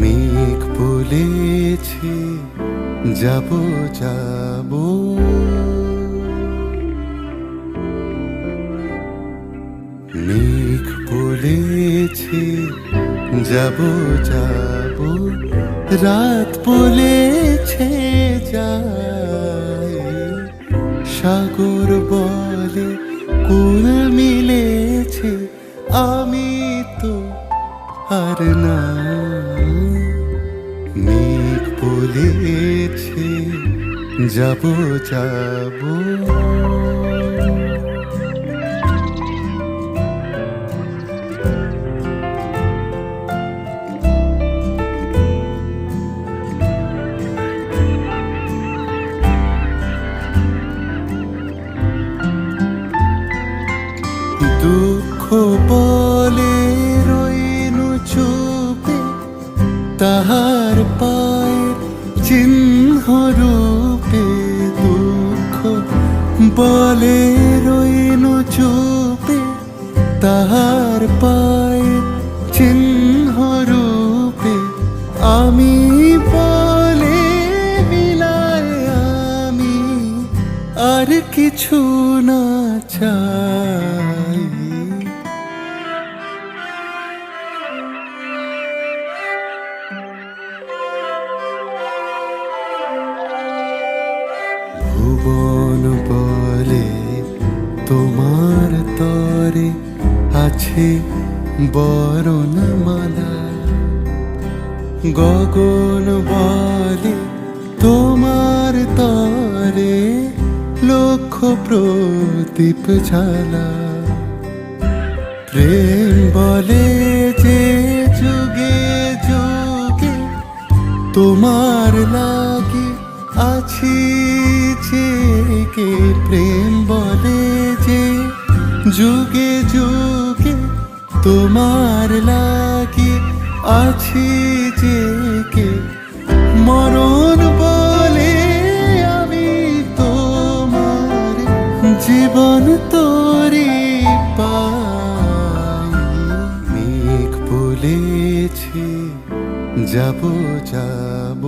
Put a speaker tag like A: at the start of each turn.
A: মেঘ বলেছে যাব যাব, মেঘ বলেছে যাব যাব, রাত বলেছে যায়, সাগর বলে কুল মিলেছে, আমি তো আর না। মেঘ বলেছে যাব যাব, দুঃখ বলে রইনু চুপে, তাহার পায়ের চিহ্ন রূপে। দুঃখ বলে রইনু চুপে, তাহার পায়ের চিহ্ন রূপে। আমি বলে বিলায় আমি আর কিছু না চাই। ভুবন বলে তোমার তরে আছে বরণমালা, গগন বলে তোমার তরে লক্ষ প্রদীপ জ্বালা। প্রেম বলে যে যুগে যুগে তোমার লাগি আছি জেগে। প্রেম বলে যে যুগে যুগে তোমার লাগি আছি জেগে। মরণ বলে আমি তোমার জীবন তোরে পাই। মেঘ বলেছে যাব যাব,